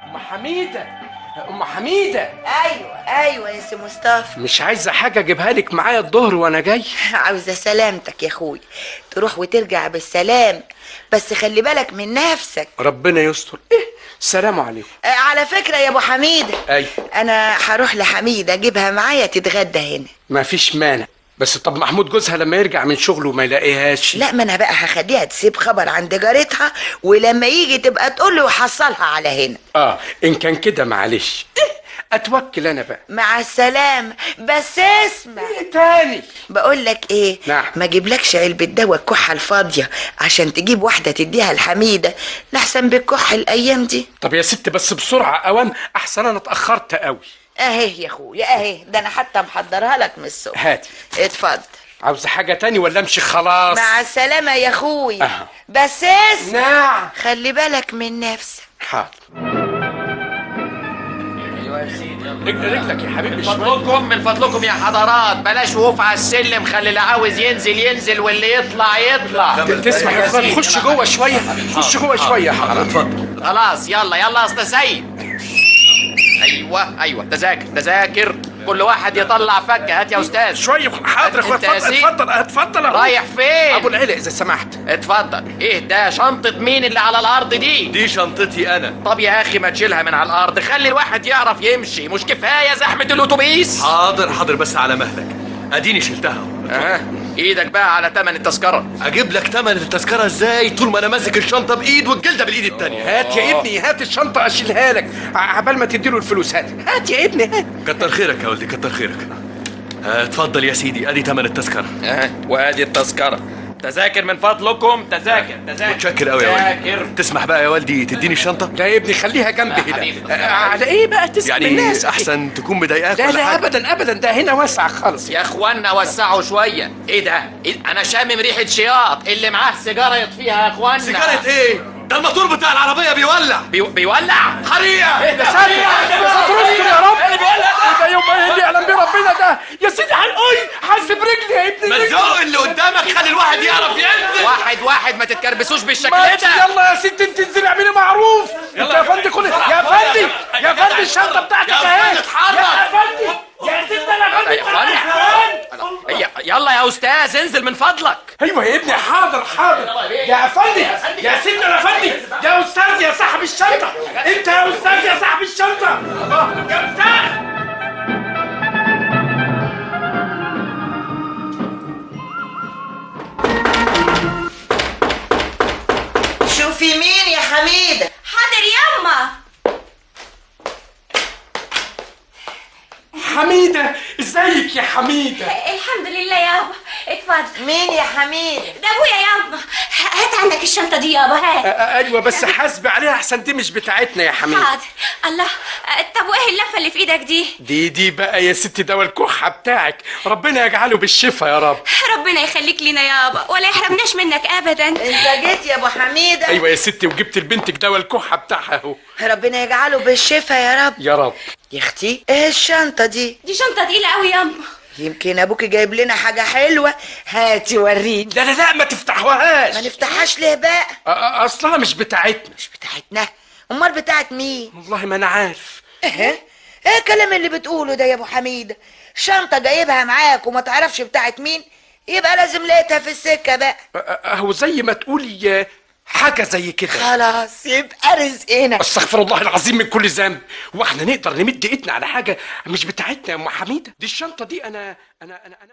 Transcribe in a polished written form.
ام حميده، ام حميده. ايوه يا سي مصطفى. مش عايزه حاجه اجيبها لك معايا الظهر وانا جاي؟ عاوزه سلامتك يا اخوي، تروح وترجع بالسلام، بس خلي بالك من نفسك. ربنا يستر. السلام عليكم. على فكره يا ابو حميده، ايوه انا هروح لحميده اجيبها معايا تتغدى هنا. ما فيش مانع، بس طب محمود جوزها لما يرجع من شغله ما يلاقيهاش؟ لا، ما انا بقى هخليها تسيب خبر عند جارتها، ولما يجي تبقى تقول له وحصلها على هنا. ان كان كده معلش، اتوكل انا بقى. مع السلامه. بس اسمع ايه تاني؟ بقول لك ايه، نعم. ما اجيبلكش علبه دواء الكحه الفاضيه عشان تجيب واحده تديها لحميده، لحسن بالكح الايام دي. طب يا ست بس بسرعه اوام، احسن انا اتاخرت قوي. اهي يا اخويا اهي، ده انا حتى محضرها لك من الصبح. هاتي. اتفضل. عاوزه حاجه تاني ولا امشي خلاص؟ مع السلامه يا اخويا. أه. بس اسمع، نعم. خلي بالك من نفسك. حاضر. ايوه يا سيدي. رجلك يا حبيبي. من فضلكم يا حضرات، بلاش وقوف على السلم، خلي اللي عاوز ينزل ينزل واللي يطلع يطلع. تسمع يا اخوان، خش جوه شويه، خش جوه شويه. حاضر اتفضل. خلاص يلا يا استاذ سيد. ايوه تذاكر كل واحد يطلع فكه. هات يا استاذ. شويه. حاضر يا اخوان. اتفضل رايح فين؟ ابو العلا اذا سمحت. اتفضل. ايه ده؟ شنطه مين اللي على الارض دي؟ دي شنطتي انا. طب يا اخي ما تشيلها من على الارض، خلي الواحد يعرف يمشي، مش كفايه زحمه الاتوبيس؟ حاضر بس على مهلك، اديني شلتها. ايدك بقى على تمن التذكره. اجيب لك تمن التذكره ازاي طول ما انا ماسك الشنطه بايد والجلده بالايد التانيه؟ هات يا ابني، هات الشنطه اشيلها لك عبال ما تديله الفلوس. هات يا ابني هات. كتر خيرك يا ولدي، كتر خيرك. اتفضل يا سيدي، ادي تمن التذكره. وادي التذكره. تذاكر من فضلكم، تذاكر. متشكر قوي يا ولدي. تسمح بقى يا والدي تديني الشنطه؟ لا يا ابني خليها جنبي هنا. على ايه بقى تسمع يعني الناس؟ احسن تكون مضايقاك لا ولا حاجة؟ ابدا ده هنا واسع خالص. يا اخوانا وسعوا شويه. ايه ده؟ انا شامم ريحه شياط، اللي معاه سيجاره يطفيها يا اخوانا. سيجاره ايه؟ ده الموتور بتاع العربيه بيولع. بيولع؟ حريقه. ايه ده؟ استر يا رب. ايه اللي بيولع ده؟ يوم ايه اللي يعلم بيه ربنا ده؟ يا سيدي حاسب رجلي يا ابني. مزوق اللي قدامك، خلي الواحد يعرف ينزل. واحد ما تتكربسوش بالشكل ده. يلا يا ست انت انزلي اعملي معروف. انت يا فندي كل يا فندي الشنطه بتاعتك اهي. يا فندي يا سيدنا يا فندي. يلا يا استاذ انزل من فضلك. ايوه يا ابني. حاضر يا فندي. يا سيدنا يا فندي. يا استاذ يا صاحب الشنطه. انت يا استاذ يا صاحب الشنطه. يا استاذ. شوفي مين يا حميده. حاضر يما. حميده ازيك يا حميده؟ الحمد لله يابا. اتفضل. مين يا حميده؟ ده ابويا يابا. هات عندك الشنطه دي يابا. هات. ايوه بس حاسبي عليها احسن دي مش بتاعتنا يا حميده. حاضر. الله. طب وايه اللفه اللي في ايدك دي بقى يا ستي دواء الكحه بتاعك، ربنا يجعله بالشفا يا رب. ربنا يخليك لينا يابا، ولا يحرمناش منك ابدا. انت جيت يا ابو حميده. ايوه يا ستي، وجبت لبنتك دواء الكحه بتاعها اهو. ربنا يجعله بالشفا يا رب. يا رب. يا اختي ايه الشنطه دي؟ دي شنطه تقيله قوي ياما. يمكن ابوك جايب لنا حاجه حلوه. هاتي وريني. لا ما تفتحوهاش. ما نفتحهاش ليه بقى؟ اصلها مش بتاعتنا. مش بتاعتنا؟ امال بتاعت مين؟ والله ما انا عارف. ايه الكلام اللي بتقوله ده يا ابو حميده؟ شنطه جايبها معاك وما تعرفش بتاعت مين؟ يبقى لازم لقيتها في السكه بقى. هو زي ما تقولي حاجه زي كده. خلاص يبقى رزقنا. استغفر الله العظيم من كل ذنب. واحنا نقدر نمد ايدنا على حاجه مش بتاعتنا يا ام حميده؟ دي الشنطه دي انا